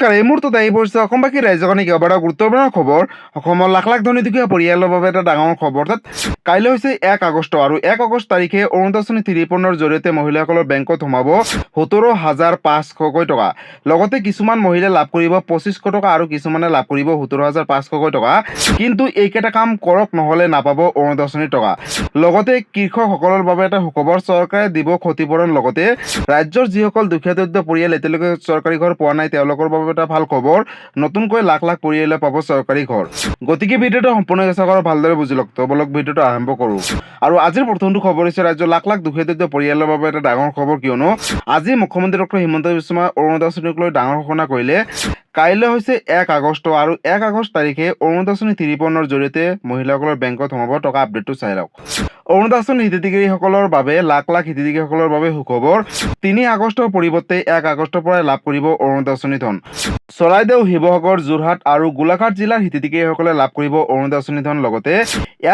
নমস্কাৰ, এই মুহূৰ্তত আহি পৰিছে অসমবাসী ৰাইজৰ কিবা এটা গুৰুত্বপূৰ্ণ খবৰ। অসমৰ লাখ লাখ ধনী দুখীয়া পৰিয়ালৰ বাবে এটা ডাঙৰ খবৰ। অৰ্থাৎ কাইলৈ হৈছে 1 আগষ্ট আৰু 1 আগষ্ট তাৰিখে অৰুণোদয় আঁচনি 3 জৰিয়তে মহিলাসকলৰ বেংকত সোমাব 17,500কৈ টকা। লগতে কিছুমান মহিলাই লাভ কৰিব 2,500 টকা আৰু কিছুমানে লাভ কৰিব 17,500কৈ টকা। কিন্তু এইকেইটা কাম কৰক নহ'লে নাপাব অৰুণোদয় আঁচনিৰ টকা। লগতে কৃষকসকলৰ বাবে এটা সুখবৰ, চৰকাৰে দিব ক্ষতিপূৰণ। লগতে ৰাজ্যৰ যিসকল দুখীয়া দৰিদ্ৰ পৰিয়াল এতিয়ালৈকে চৰকাৰী ঘৰ পোৱা নাই তেওঁলোকৰ বাবে এটা ভাল খবৰ, নতুনকৈ লাখ লাখ পৰিয়ালে পাব চৰকাৰী ঘৰ। গতিকে ভিডিঅ'টো সম্পূৰ্ণ চেষ্টা কৰক, ভালদৰে বুজি লওক। তো বলক ভিডিঅ'টো আৰম্ভ কৰোঁ। আৰু আজিৰ প্ৰথমটো খবৰ হৈছে ৰাজ্যৰ লাখ লাখ দুখীয়া দৰিদ্ৰ পৰিয়ালৰ বাবে এটা ডাঙৰ খবৰ, কিয়নো আজি মুখ্যমন্ত্ৰী ডক্টৰ হিমন্ত বিশ্ব শৰ্মাই অৰুণোদয় আঁচনিক লৈ ডাঙৰ ঘোষণা কৰিলে। কাইলৈ হৈছে 1 আগষ্ট আৰু 1 আগষ্ট তাৰিখে অৰুণোদয় আঁচনি 3 জৰিয়তে মহিলাসকলৰ বেংকত সোমাব টকা। আপডেটটো চাই লওক। অৰুণোদয় আঁচনি হিতাধিকাৰীসকলৰ বাবে লাখ লাখ হিতাধিকাৰীসকলৰ বাবে সুখবৰ। 3 আগষ্টৰ পৰিৱৰ্তে 1 আগষ্টৰ পৰাই লাভ কৰিব অৰুণোদয় আঁচনি ধন। চৰাইদেউ, শিৱসাগৰ, যোৰহাট আৰু গোলাঘাট জিলাৰ হিতাধিকাৰীসকলে লাভ কৰিব অৰুণোদয় আঁচনি ধন। লগতে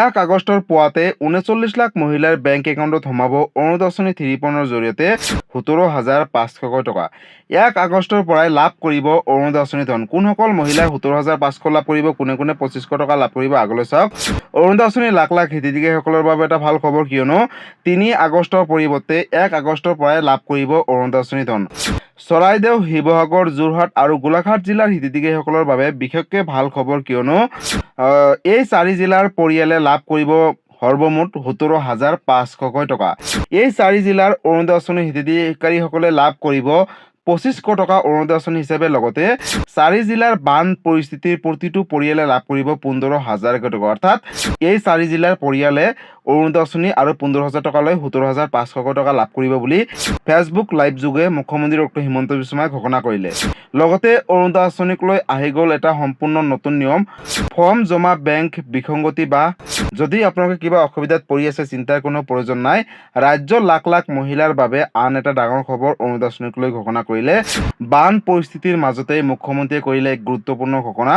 1 আগষ্টৰ পুৱাতে 39 লাখ মহিলাৰ বেংক একাউণ্টত সোমাব অৰুণোদয় আঁচনি 3 জৰিয়তে 17,500কৈ টকা। 1 আগষ্টৰ পৰাই লাভ কৰিব অৰুণোদয় আঁচনি ধন। কোনসকল মহিলাই 17,500 লাভ কৰিব, কোনে কোনে 2,500 টকা লাভ কৰিব, আগলৈ চাওক। অৰুণোদয় আঁচনি লাখ লাখ হিতাধিকাৰীসকলৰ বাবে এটা ভাল খবৰ, কিয়নো 3 আগষ্টৰ পৰিৱৰ্তে 1 আগষ্টৰ পৰাই লাভ কৰিব অৰুণোদয় আঁচনি ধন। চৰাইদেউ, শিৱসাগৰ, যোৰহাট আৰু গোলাঘাট জিলাৰ হিতাধিকাৰীসকলৰ বাবে বিশেষকৈ ভাল খবৰ, কিয়নো এই 4 জিলাৰ পৰিয়ালে লাভ কৰিব সৰ্বমুঠ 17,500কৈ টকা। এই 4 জিলাৰ অৰুণোদয় আঁচনি হিতাধিকাৰীসকলে লাভ কৰিব 2,500 টকা অৰুণোদয় আঁচনি হিচাপে। লগতে 4 জিলাৰ বান পৰিস্থিতিৰ প্ৰতিটো পৰিয়ালে লাভ কৰিব 15,000কৈ টকা। অৰ্থাৎ এই 4 জিলাৰ পৰিয়ালে অৰুণোদয় আঁচনি আৰু 15,000 টকালৈ 17,500কৈ টকা লাভ কৰিব বুলি ফেচবুক লাইভ যোগে মুখ্যমন্ত্ৰী ডক্টৰ হিমন্ত বিশ্ব শৰ্মাই ঘোষণা কৰিলে। লগতে অৰুণোদয় আঁচনিক লৈ আহি গ'ল এটা সম্পূৰ্ণ নতুন নিয়ম। ফৰ্ম জমা, বেংক বিসংগতি বা যদি আপোনালোকে কিবা অসুবিধাত পৰি আছে, চিন্তাৰ কোনো প্ৰয়োজন নাই। ৰাজ্যৰ লাখ লাখ মহিলাৰ বাবে আন এটা ডাঙৰ খবৰ অৰুণোদয় আঁচনিক লৈ ঘোষণা কৰিলে। বান পৰিস্থিতিৰ মাজতেই মুখ্যমন্ত্ৰীয়ে কৰিলে এক গুৰুত্বপূৰ্ণ ঘোষণা।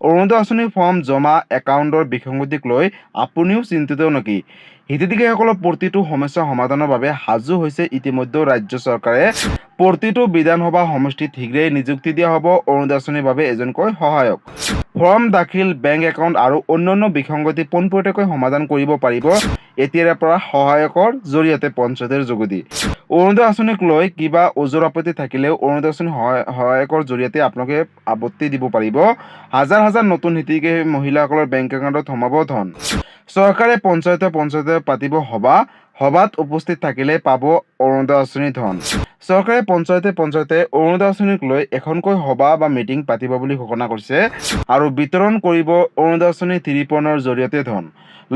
অৰুণোদয় আঁচনিৰ ফৰ্ম জমা, একাউণ্টৰ বিসংগতিক লৈ আপুনিও চিন্তিত নেকি? হিতাধিকাৰীসকলৰ প্ৰতিটো সমস্যা সমাধানৰ বাবে সাজু হৈছে ইতিমধ্যে ৰাজ্য চৰকাৰে। প্ৰতিটো বিধানসভা সমষ্টিত শীঘ্ৰেই নিযুক্তি দিয়া হ'ব অৰুণোদয় আঁচনিৰ বাবে এজনকৈ সহায়ক। ফৰ্ম দাখিল, বেংক একাউণ্ট আৰু অন্যান্য বিসংগতি পোনপটীয়াকৈ সমাধান কৰিব পাৰিব এতিয়াৰে পৰা সহায়কৰ জৰিয়তে পঞ্চায়তৰ যোগেদি। অৰুণোদয় আঁচনিক লৈ কিবা ওজৰ আপত্তি থাকিলেও অৰুণোদয় আঁচনি সহায়কৰ জৰিয়তে আপোনালোকে আপত্তি দিব পাৰিব। হাজাৰ হাজাৰ নতুন হিতাধিকাৰী মহিলাসকলৰ বেংক একাউণ্টত সোমাব ধন। চৰকাৰে পঞ্চায়তে পাতিব সভা, সভাত উপস্থিত থাকিলে পাব অৰুণোদয় আঁচনি ধন। চৰকাৰে পঞ্চায়তে অৰুণোদয় আঁচনিক লৈ এখনকৈ সভা বা মিটিং পাতিব বুলি ঘোষণা কৰিছে আৰু বিতৰণ কৰিব অৰুণোদয় আঁচনি 3 জৰিয়তে ধন।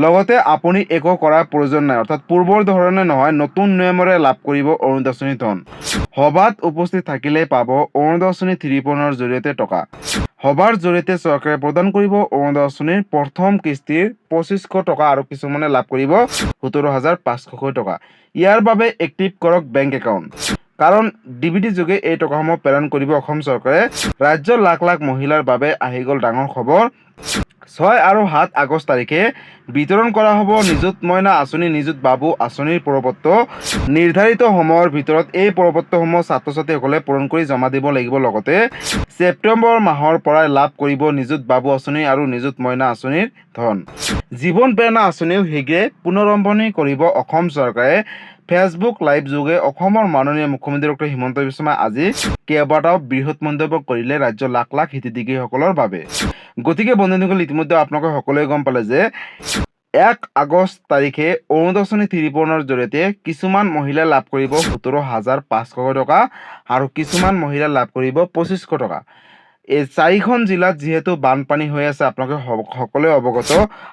লগতে আপুনি একো কৰাৰ প্ৰয়োজন নাই, অৰ্থাৎ পূৰ্বৰ ধৰণে নহয়, নতুন নিয়মেৰে লাভ কৰিব অৰুণোদয় আঁচনি ধন। সভাত উপস্থিত থাকিলে পাব অৰুণোদয় আঁচনি 3 জৰিয়তে টকা। সভাৰ জৰিয়তে চৰকাৰে প্ৰদান কৰিব অৰুণোদয় আঁচনিৰ প্ৰথম কিস্তিৰ 2,500 টকা আৰু কিছুমানে লাভ কৰিব 17,500কৈ টকা। ইয়াৰ বাবে এক্টিভ কৰক বেংক একাউণ্ট, কাৰণ ডিবিটি যোগে এই টকাসমূহ প্ৰেৰণ কৰিব অসম চৰকাৰে। ৰাজ্যৰ লাখ লাখ মহিলাৰ বাবে আহি গ'ল ডাঙৰ খবৰ। 6 আৰু 7 আগষ্ট তাৰিখে বিতৰণ কৰা হ'ব নিযুত মইনা আঁচনি, নিযুত বাবু আঁচনিৰ প্ৰপত্ৰ। নিৰ্ধাৰিত সময়ৰ ভিতৰত এই প্ৰপত্ৰসমূহ ছাত্ৰ ছাত্ৰীসকলে পূৰণ কৰি জমা দিব লাগিব। লগতে ছেপ্টেম্বৰ মাহৰ পৰাই লাভ কৰিব নিযুত বাবু আঁচনি আৰু নিযুত মইনা আঁচনিৰ ধন। জীৱন প্ৰেৰণা আঁচনিও শীঘ্ৰে পুনৰম্ভণি কৰিব অসম চৰকাৰে। ফেচবুক লাইভ যোগে অসমৰ মাননীয় মুখ্যমন্ত্ৰী ডক্টৰ হিমন্ত বিশ্ব শৰ্মাই আজি কেইবাটাও বৃহৎ মন্তব্য কৰিলে ৰাজ্যৰ লাখ লাখ হিতাধিকাৰীসকলৰ বাবে। গতিকে বন্ধুসকল, ইতিমধ্যে আপোনালোকে সকলোৱে গম পালে যে 1 আগষ্ট তাৰিখে অৰুণোদয় আঁচনি 3 জৰিয়তে কিছুমান মহিলাই লাভ কৰিব 17,500 টকা আৰু কিছুমান মহিলাই লাভ কৰিব 2,500 টকা। এই 4খন জিলাত যিহেতু বানপানী হৈ আছে, আপোনালোকে সকলোৱে অৱগত,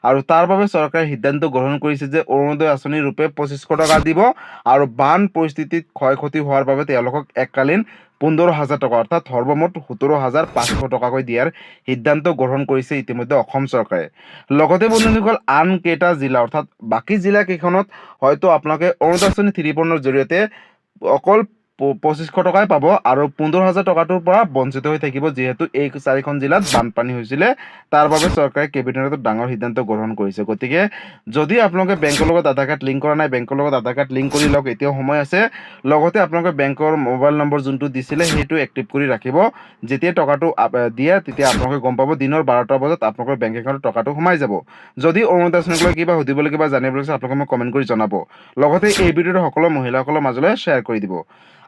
আৰু তাৰ বাবে চৰকাৰে সিদ্ধান্ত গ্ৰহণ কৰিছে যে অৰুণোদয় আঁচনি ৰূপে 2,500 টকা দিব আৰু বান পৰিস্থিতিত ক্ষয় ক্ষতি হোৱাৰ বাবে তেওঁলোকক এককালীন 15,000 টকা, অৰ্থাৎ সৰ্বমুঠ 17,500 টকাকৈ দিয়াৰ সিদ্ধান্ত গ্ৰহণ কৰিছে ইতিমধ্যে অসম চৰকাৰে। লগতে বন্ধুসকল, আন কেইটা জিলা অৰ্থাৎ বাকী জিলা কেইখনত হয়তো আপোনালোকে অৰুণোদয় আঁচনি 3 জৰিয়তে অকল 2500 টকাই পাব আৰু 15000 টকাটোৰ পৰা বঞ্চিত হৈ থাকিব যিহেতু এই 4খন জিলাত বানপানী হৈছিলে তাৰ বাবে চৰকাৰে কেবিনেটত ডাঙৰ সিদ্ধান্ত গ্ৰহণ কৰিছে গতিকে যদি আপোনালোকে বেংকৰ লগত আধাৰ কাৰ্ড লিংক কৰা নাই বেংকৰ লগত আধাৰ কাৰ্ড লিংক কৰি লওক এতিয়াও সময় আছে লগতে আপোনালোকে বেংকৰ মোবাইল নম্বৰ যোনটো দিছিলে সেইটো এক্টিভ কৰি ৰাখিব যেতিয়া টকাটো দিয়ে তেতিয়া আপোনালোকে গম পাব দিনৰ 12টা বজাত আপোনালোকৰ বেংক একাউণ্টত টকাটো সোমাই যাব যদি অৰুণোদয় আঁচনিক লৈ কিবা সুধিবলগীয়া বা জানিবলগীয়া আপোনালোকে মোক কমেণ্ট কৰি জনাব লগতে এই ভিডিঅ'টো সকলো মহিলাসকলৰ মাজলৈ শ্বেয়াৰ কৰি দিব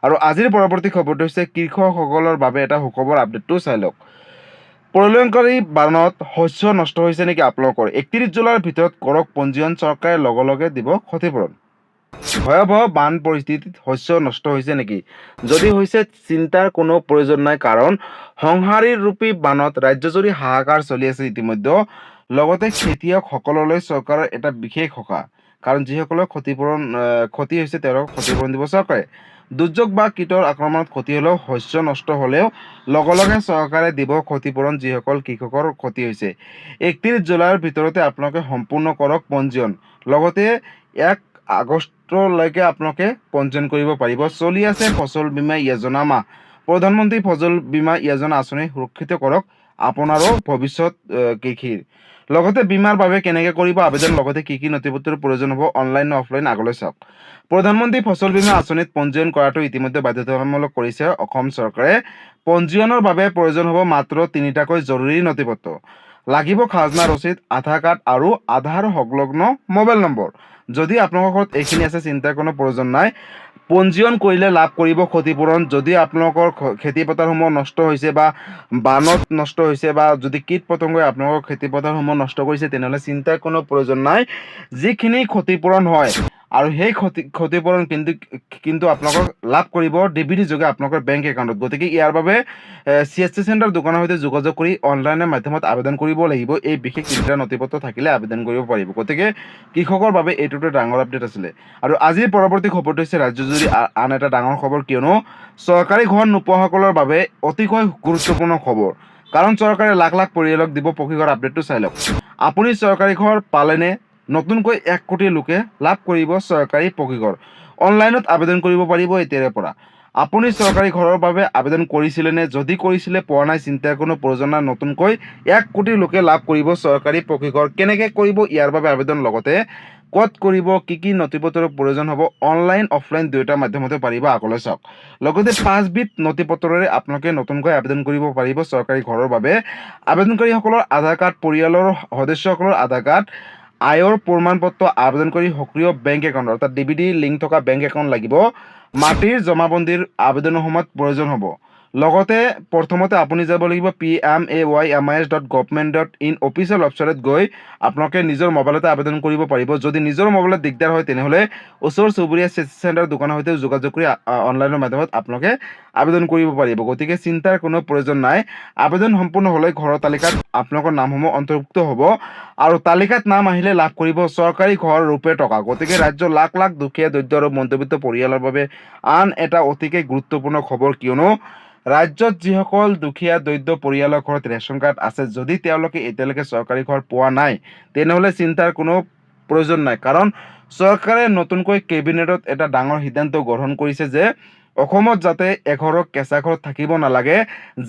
আৰু আজিৰ পৰৱৰ্তী খবৰটো হৈছে কৃষকসকলৰ বাবে এটা সুখবৰ আপডেটটো চাই লওক প্ৰলয়ংকাৰী বানত শস্য নষ্ট হৈছে নেকি আপোনালোকৰ 31 জুলাইৰ ভিতৰত কৰক পঞ্জীয়ন চৰকাৰে লগে লগে দিব ক্ষতিপূৰণ ভয়াবহ বান পৰিস্থিতিত শস্য নষ্ট হৈছে নেকি যদি হৈছে চিন্তাৰ কোনো প্ৰয়োজন নাই কাৰণ সংহাৰী ৰূপী বানত ৰাজ্যজুৰি হাহাকাৰ চলি আছে ইতিমধ্যে লগতে খেতিয়কসকললৈ চৰকাৰৰ এটা বিশেষ সকাহ কাৰণ যিসকলৰ ক্ষতি হৈছে তেওঁলোকক ক্ষতিপূৰণ দিব চৰকাৰে দুৰ্যোগ বা কীটৰ আক্ৰমণত ক্ষতি হ'লেও শস্য নষ্ট হ'লেও লগে লগে চৰকাৰে দিব ক্ষতিপূৰণ যিসকল কৃষকৰ ক্ষতি হৈছে 31 জুলাইৰ ভিতৰতে আপোনালোকে সম্পূৰ্ণ কৰক পঞ্জীয়ন লগতে 1 আগষ্টলৈকে আপোনালোকে পঞ্জীয়ন কৰিব পাৰিব চলি আছে ফচল বীমা যোজনা মাহ প্ৰধানমন্ত্ৰী ফচল বীমা যোজনা আঁচনি সুৰক্ষিত কৰক আপোনাৰো ভৱিষ্যত কৃষিৰ লগতে বীমাৰ বাবে কেনেকৈ কৰিব আবেদন লগতে কি কি নথিপত্ৰৰ প্ৰয়োজন হ'ব অনলাইন নে অফলাইন আগলৈ চাওক প্ৰধানমন্ত্ৰী ফচল বীমা আঁচনিত পঞ্জীয়ন কৰাটো ইতিমধ্যে বাধ্যতামূলক কৰিছে অসম চৰকাৰে পঞ্জীয়নৰ বাবে প্ৰয়োজন হ'ব মাত্ৰ 3টাকৈ জৰুৰী নথিপত্ৰ লাগিব খাজনা ৰচিদ আধাৰ কাৰ্ড আৰু আধাৰ সংলগ্ন মোবাইল নম্বৰ যদি আপোনালোকৰ ঘৰত এইখিনি আছে চিন্তাৰ কোনো প্ৰয়োজন নাই পঞ্জীয়ন কৰিলে লাভ কৰিব ক্ষতিপূৰণ যদি আপোনালোকৰ খেতি পথাৰসমূহ নষ্ট হৈছে বা বানত নষ্ট হৈছে বা যদি কীট পতংগই আপোনালোকৰ খেতি পথাৰসমূহ নষ্ট কৰিছে তেনেহ'লে চিন্তাৰ কোনো প্ৰয়োজন নাই যিখিনি ক্ষতিপূৰণ হয় আৰু সেই ক্ষতিপূৰণ কিন্তু আপোনালোকক লাভ কৰিব ডিবিটি যোগে আপোনালোকৰ বেংক একাউণ্টত গতিকে ইয়াৰ বাবে CSC চেণ্টাৰ দোকানৰ সৈতে যোগাযোগ কৰি অনলাইনৰ মাধ্যমত আবেদন কৰিব লাগিব এই বিশেষ 3টা নথিপত্ৰ থাকিলে আবেদন কৰিব পাৰিব গতিকে কৃষকৰ বাবে এইটোতে ডাঙৰ আপডেট আছিলে আৰু আজিৰ পৰৱৰ্তী খবৰটো হৈছে ৰাজ্যজুৰি আন এটা ডাঙৰ খবৰ কিয়নো চৰকাৰী ঘৰ নোপোৱাসকলৰ বাবে অতিকৈ গুৰুত্বপূৰ্ণ খবৰ কাৰণ চৰকাৰে লাখ লাখ পৰিয়ালক দিব পকীঘৰ আপডেটটো চাই লওক আপুনি চৰকাৰী ঘৰ পালেনে নতুনকৈ 1 কোটি লোকে লাভ কৰিব চৰকাৰী পকীঘৰ অনলাইনত আবেদন কৰিব পাৰিব এতিয়াৰে পৰা আপুনি চৰকাৰী ঘৰৰ বাবে আবেদন কৰিছিলে নে যদি কৰিছিলে পোৱা নাই চিন্তাৰ কোনো প্ৰয়োজন নাই নতুনকৈ 1 কোটি লোকে লাভ কৰিব চৰকাৰী পকীঘৰ কেনেকৈ কৰিব ইয়াৰ বাবে আবেদন লগতে ক'ত কৰিব কি কি নথিপত্ৰৰ প্ৰয়োজন হ'ব অনলাইন অফলাইন দুয়োটা মাধ্যমতে পাৰিব আগলৈ চাওক লগতে 5 বিধ নথিপত্ৰৰে আপোনালোকে নতুনকৈ আবেদন কৰিব পাৰিব চৰকাৰী ঘৰৰ বাবে আবেদনকাৰীসকলৰ আধাৰ কাৰ্ড পৰিয়ালৰ সদস্যসকলৰ আধাৰ কাৰ্ড আয়ৰ প্ৰমাণপত্ৰ আবেদন কৰি সক্ৰিয় বেংক একাউণ্ট অৰ্থাৎ ডিবিটি লিংক থকা বেংক একাউণ্ট লাগিব মাটিৰ জমাবন্দীৰ আবেদনৰ সময়ত প্ৰয়োজন হ'ব লগতে প্ৰথমতে আপুনি যাব লাগিব pmaymis.government.in অফিচিয়েল ৱেবছাইটত গৈ আপোনালোকে নিজৰ মোবাইলতে আবেদন কৰিব পাৰিব যদি নিজৰ মোবাইলত দিগদাৰ হয় তেনেহ'লে ওচৰ চুবুৰীয়া CSC চেণ্টাৰ দোকানৰ সৈতে যোগাযোগ কৰি অনলাইনৰ মাধ্যমত আপোনালোকে আবেদন কৰিব পাৰিব গতিকে চিন্তাৰ কোনো প্ৰয়োজন নাই আবেদন সম্পূৰ্ণ হ'লে ঘৰৰ তালিকাত আপোনালোকৰ নামসমূহ অন্তৰ্ভুক্ত হ'ব আৰু তালিকাত নাম আহিলে লাভ কৰিব চৰকাৰী ঘৰ ৰূপে টকা গতিকে ৰাজ্যৰ লাখ লাখ দুখীয়া দৰিদ্ৰ আৰু মধ্যবিত্ত পৰিয়ালৰ বাবে আন এটা অতিকৈ গুৰুত্বপূৰ্ণ খবৰ কিয়নো ৰাজ্যত যিসকল দুখীয়া দৰিদ্ৰ পৰিয়ালৰ ঘৰত ৰেচন কাৰ্ড আছে যদি তেওঁলোকে এতিয়ালৈকে চৰকাৰী ঘৰ পোৱা নাই তেনেহ'লে চিন্তাৰ কোনো প্ৰয়োজন নাই কাৰণ চৰকাৰে নতুনকৈ কেবিনেটত এটা ডাঙৰ সিদ্ধান্ত গ্ৰহণ কৰিছে যে অসমত যাতে এঘৰৰ কেঁচা ঘৰত থাকিব নালাগে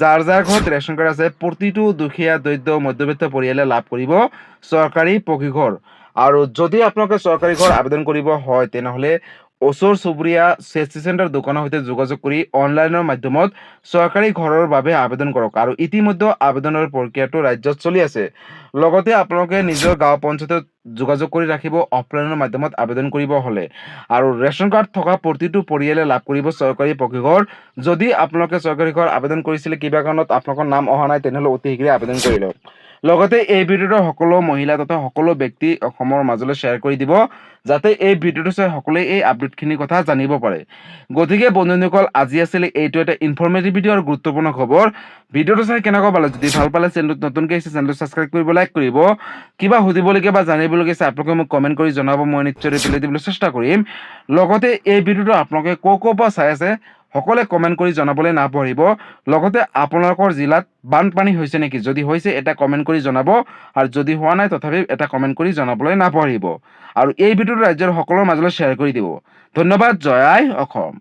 যাৰ যাৰ ঘৰত ৰেচন কাৰ্ড আছে প্ৰতিটো দুখীয়া দৰিদ্ৰ মধ্যবিত্ত পৰিয়ালে লাভ কৰিব চৰকাৰী পকীঘৰ আৰু যদি আপোনালোকে চৰকাৰী ঘৰ আবেদন কৰিব হয় তেনেহ'লে ওচৰ চুবুৰীয়া CSC চেণ্টাৰ দোকানৰ সৈতে যোগাযোগ কৰি অনলাইনৰ মাধ্যমত চৰকাৰী ঘৰৰ বাবে আবেদন কৰক আৰু ইতিমধ্যে আবেদনৰ প্ৰক্ৰিয়াটো ৰাজ্যত চলি আছে লগতে আপোনালোকে নিজৰ গাঁও পঞ্চায়তত যোগাযোগ কৰি ৰাখিব অফলাইনৰ মাধ্যমত আবেদন কৰিব হ'লে আৰু ৰেচন কাৰ্ড থকা প্ৰতিটো পৰিয়ালে লাভ কৰিব চৰকাৰী পকীঘৰ যদি আপোনালোকে চৰকাৰী ঘৰ আবেদন কৰিছিলে কিবা কাৰণত আপোনালোকৰ নাম অহা নাই তেনেহ'লে অতি শীঘ্ৰে আবেদন কৰি লওক লগতে এই ভিডিঅ'টো সকলো মহিলা তথা সকলো ব্যক্তি অসমৰ মাজলৈ শ্বেয়াৰ কৰি দিব যাতে এই ভিডিঅ'টো চাই সকলোৱে এই আপডেটখিনিৰ কথা জানিব পাৰে গতিকে বন্ধুসকল আজি আছিল এইটো এটা ইনফৰ্মেটিভ ভিডিঅ' আৰু গুৰুত্বপূৰ্ণ খবৰ ভিডিঅ'টো চাই কেনেকুৱা পালে যদি ভাল পালে চেনেলটো নতুনকৈ আহিছে চেনেলটো ছাবস্ক্ৰাইব কৰিব লাইক কৰিব কিবা সুধিবলগীয়া বা জানিবলগীয়া আছে আপোনালোকে মোক কমেণ্ট কৰি জনাব মই নিশ্চয় ৰিপ্লাই দিবলৈ চেষ্টা কৰিম লগতে এই ভিডিঅ'টো আপোনালোকে ক'ৰ পৰা চাই আছে সকলোৱে কমেণ্ট কৰি জনাবলৈ নাপাহৰিব লগতে আপোনালোকৰ জিলাত বানপানী হৈছে নেকি যদি হৈছে এটা কমেণ্ট কৰি জনাব আৰু যদি হোৱা নাই তথাপি এটা কমেণ্ট কৰি জনাবলৈ নাপাহৰিব আৰু এই ভিডিঅ'টো ৰাজ্যৰ সকলোৰ মাজলৈ শ্বেয়াৰ কৰি দিব ধন্যবাদ জয় আই অসম